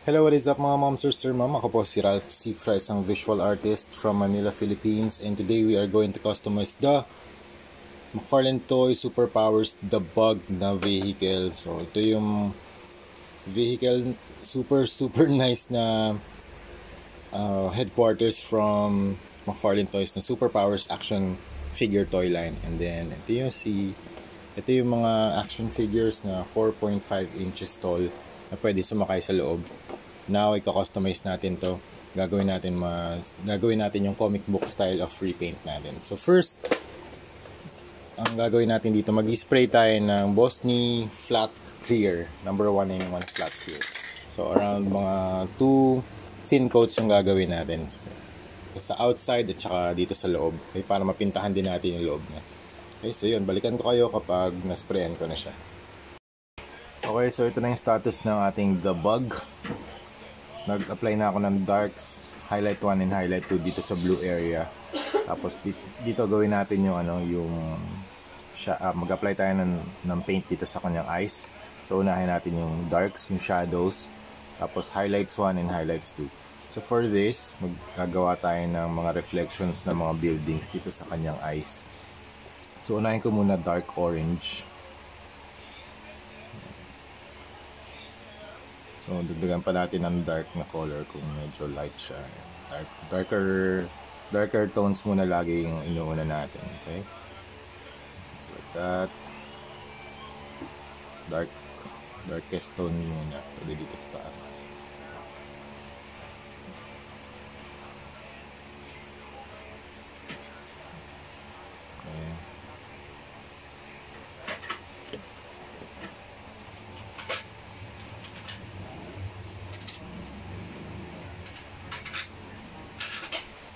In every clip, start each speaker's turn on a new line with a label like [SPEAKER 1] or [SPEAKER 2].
[SPEAKER 1] Hello, what is up mga moms or sir ma'am? Ako po si Ralph Cifra, isang visual artist from Manila, Philippines. And today we are going to customize the McFarlane Toy Superpowers The Bug na vehicle. So ito yung vehicle, super nice na headquarters from McFarlane Toys na Superpowers action figure toy line. And then ito yung mga action figures na 4.5 inches tall na pwede sumakay sa loob. Now, i-customize natin to. Gagawin natin yung comic book style of repaint natin. So first, ang gagawin natin dito, mag-spray tayo ng Bosny Flat Clear. Number 1 na yung flat clear. So around mga 2 thin coats yung gagawin natin. So, sa outside at saka dito sa loob. Okay, para mapintahan din natin yung loob niya. Okay, so yun, balikan ko kayo kapag nasprayan ko na siya. Okay, so ito na yung status ng ating The Bug. Nag-apply na ako ng darks, highlight 1 and highlight 2 dito sa blue area. Tapos dito gawin natin yung mag-apply tayo ng paint dito sa kanyang eyes. So unahin natin yung darks, yung shadows, tapos highlights 1 and highlights 2. So for this, maggagawa tayo ng mga reflections ng mga buildings dito sa kanyang eyes. So unahin ko muna dark orange. So, dagdagan pa natin ng dark na color kung medyo light siya. Darker tones muna lagi yung inuuna natin. Okay? Like that. Darkest tone muna. Pwede dito sa taas. Okay.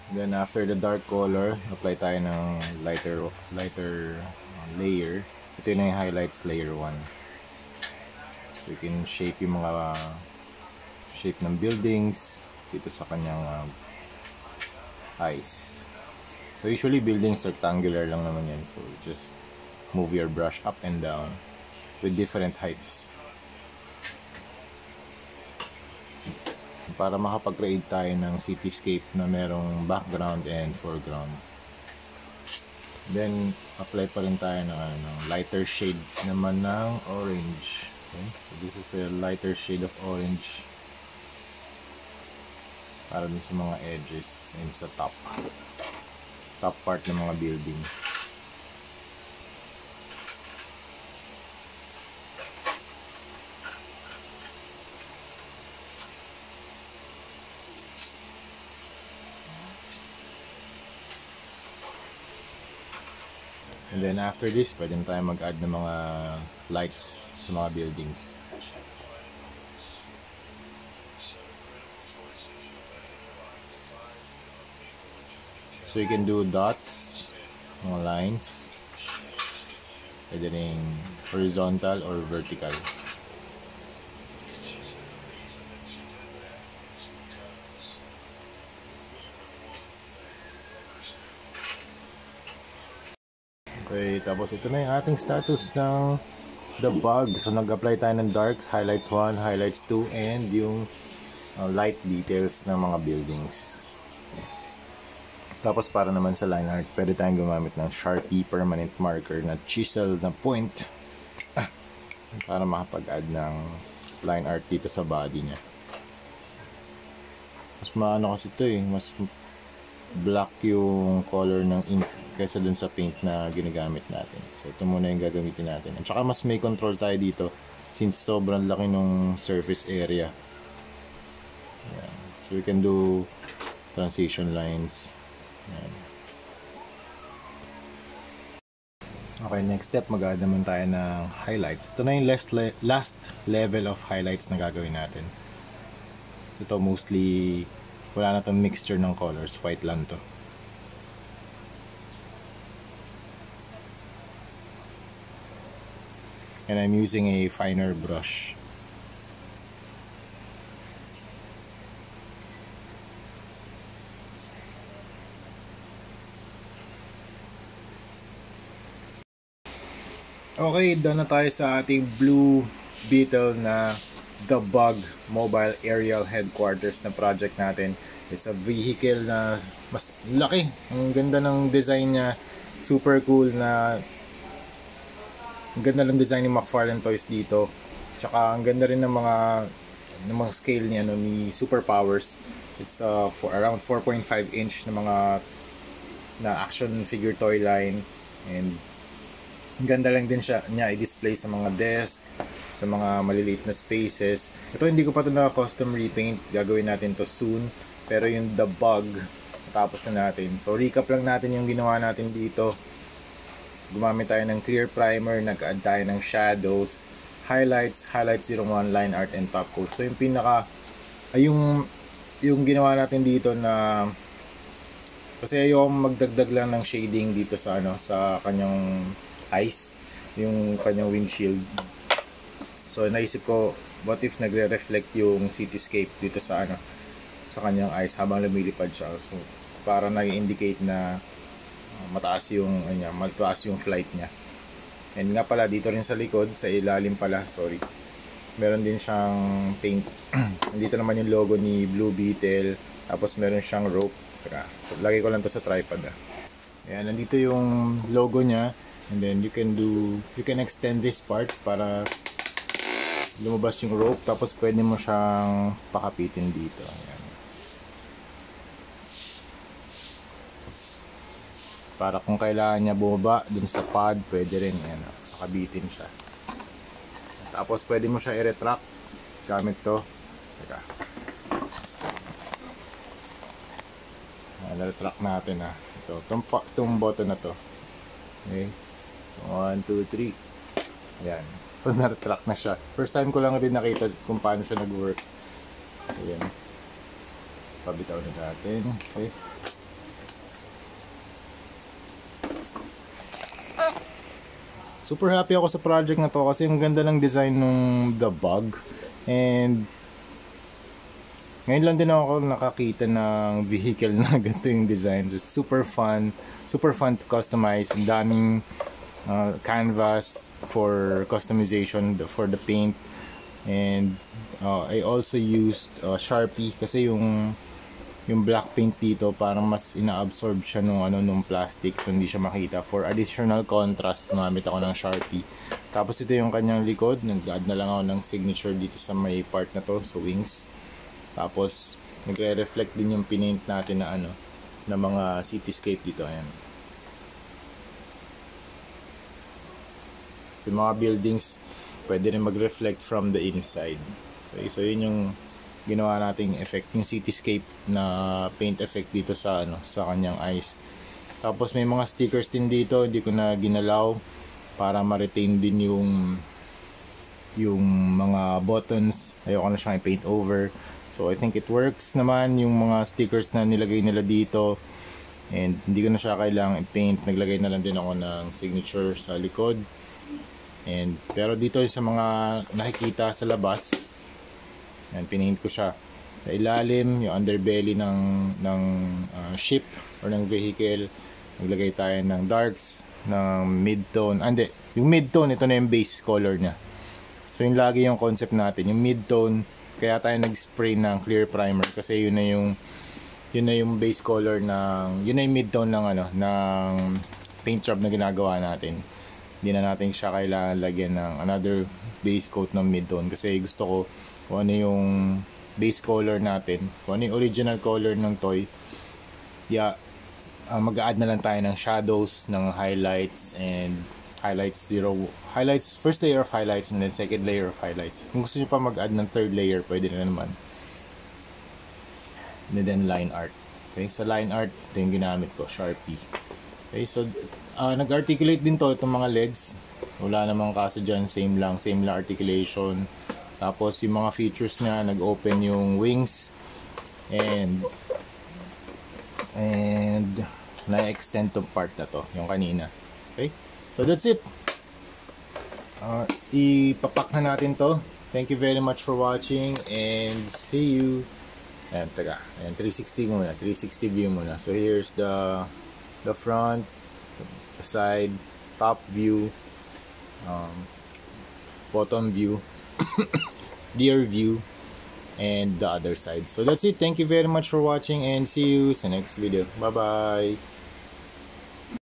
[SPEAKER 1] Then after the dark color, apply tayo ng lighter layer. Ito na yung highlights layer 1. So you can shape yung mga shape ng buildings dito sa kanyang eyes. So usually buildings rectangular lang naman yan. So just move your brush up and down with different heights. Para makapag-create tayo ng cityscape na merong background and foreground. Then, apply pa rin tayo ng lighter shade naman ng orange. Okay? So, this is a lighter shade of orange para dun sa mga edges and sa top part ng mga building. And then after this, pwede na tayo mag-add ng mga lights sa mga buildings. So you can do dots, mga lines. Pwede rin horizontal or vertical. Okay, tapos ito na yung ating status ng The Bug. So nag-apply tayo ng darks, highlights 1, highlights 2, and yung light details ng mga buildings. Tapos para naman sa line art, pwede tayong gumamit ng Sharpie permanent marker na chisel na point para makapag-add ng line art dito sa body niya. Mas maano kasi ito mas black yung color ng ink kaysa dun sa paint na ginagamit natin. So ito muna yung gagamitin natin. At saka mas may control tayo dito since sobrang laki nung surface area. Ayan. So we can do transition lines. Ayan. Okay, next step, mag-add naman tayo ng highlights. Ito na yung last level of highlights na gagawin natin. Ito mostly wala na itong mixture ng colors, white lang to. And I'm using a finer brush. Okay, done na tayo sa ating blue beetle na the Bug Mobile Aerial Headquarters na project natin. It's a vehicle na mas laki. Ang ganda ng design niya. Super cool na. Ang ganda ng design ni McFarlane Toys dito. Tsaka ang ganda rin ng mga scale niya ni Super Powers. It's for around 4.5 inch na mga action figure toy line, and ang ganda lang din niya i-display sa mga desk, sa mga maliliit na spaces. Ito hindi ko pa ito na custom repaint, gagawin natin to soon, pero yung The Bug tapos na natin. So recap lang natin yung ginawa natin dito. Gumamit tayo ng clear primer, nag-add tayo ng shadows, highlights 01, line art, and top coat. So yung yung ginawa natin dito na, kasi ayoko magdagdag lang ng shading dito sa sa kanyang eyes, yung kanyang windshield. So naisip ko, what if nagre-reflect yung cityscape dito sa sa kanyang eyes habang lumilipad siya. So para nag-indicate na mataas yung flight niya. And nga pala dito rin sa likod, sa ilalim pala, sorry, meron din siyang paint. Dito naman yung logo ni Blue Beetle. Tapos meron siyang rope. Lagay ko lang to sa tripod. Ayan, nandito yung logo niya. And then you can extend this part para lumabas yung rope. Tapos pwede mo siyang pakapitin dito. Ayan. Para kung kailangan niya bumaba dun sa pad, pwede rin. Ayan, pakabitin siya. Tapos pwede mo siya i-retract gamit to. Teka. Na-retract natin ito. Itong button na to. Okay. 1, 2, 3. Ayan. So na-retract na siya. First time ko lang din nakita kung paano siya nag-work. Ayan. Pabitaw na natin. Okay. Super happy ako sa project na to kasi ang ganda ng design ng The Bug. And ngayon lang din ako nakakita ng vehicle na ganito yung design. So, super fun to customize. Ang daming canvas for customization for the paint. And I also used Sharpie kasi yung black paint dito parang mas ina-absorb siya nung plastic, so hindi siya makita. For additional contrast, gumamit ako ng Sharpie. Tapos ito yung kanyang likod, nag-add na lang ako ng signature dito sa may part na to, sa wings. Tapos nagre-reflect din yung pinaint natin na na mga cityscape dito. Ayan. So yung mga buildings pwede rin mag-reflect from the inside. Okay, so yun yung ginawa nating effect, yung cityscape na paint effect dito sa sa kanyang eyes. Tapos may mga stickers din dito, hindi ko na ginalaw para ma-retain din yung mga buttons. Ayoko na siyang i-paint over. So I think it works naman yung mga stickers na nilagay nila dito. And hindi ko na siya kailangang i-paint. Naglagay na lang din ako ng signature sa likod. And pero dito sa mga nakikita sa labas, yan, pinaint ko siya. Sa ilalim, yung underbelly ng ship or ng vehicle, naglagay tayo ng darks, ng mid-tone. Hindi, yung mid-tone, ito na yung base color niya. So yun lagi yung concept natin, yung mid-tone. Kaya tayo nag-spray ng clear primer kasi yun na yung base color yun na yung mid-tone ng paint job na ginagawa natin. Hindi na natin siya kailangan lagyan ng another base coat ng mid-tone kasi gusto ko kung ano yung base color natin, kung ano yung original color ng toy. Mag-add na lang tayo ng shadows, ng highlights, and highlights, first layer of highlights and then second layer of highlights. Kung gusto nyo pa mag-add ng third layer, pwede na naman. And then line art. Okay, sa line art, ito yung ginamit ko, Sharpie. Okay, so nag-articulate din to itong mga legs. Wala namang kaso dyan, same lang articulation. Tapos yung mga features niya, nag-open yung wings and na-extend to part na to, yung kanina. Okay? So that's it. Ipapak na natin to. Thank you very much for watching and see you. Ayan, taga. Ayan, 360 muna. 360 view muna. So here's the front, the side, top view, bottom view. rear view, and the other side. So that's it. Thank you very much for watching, and see you sa next video. Bye bye.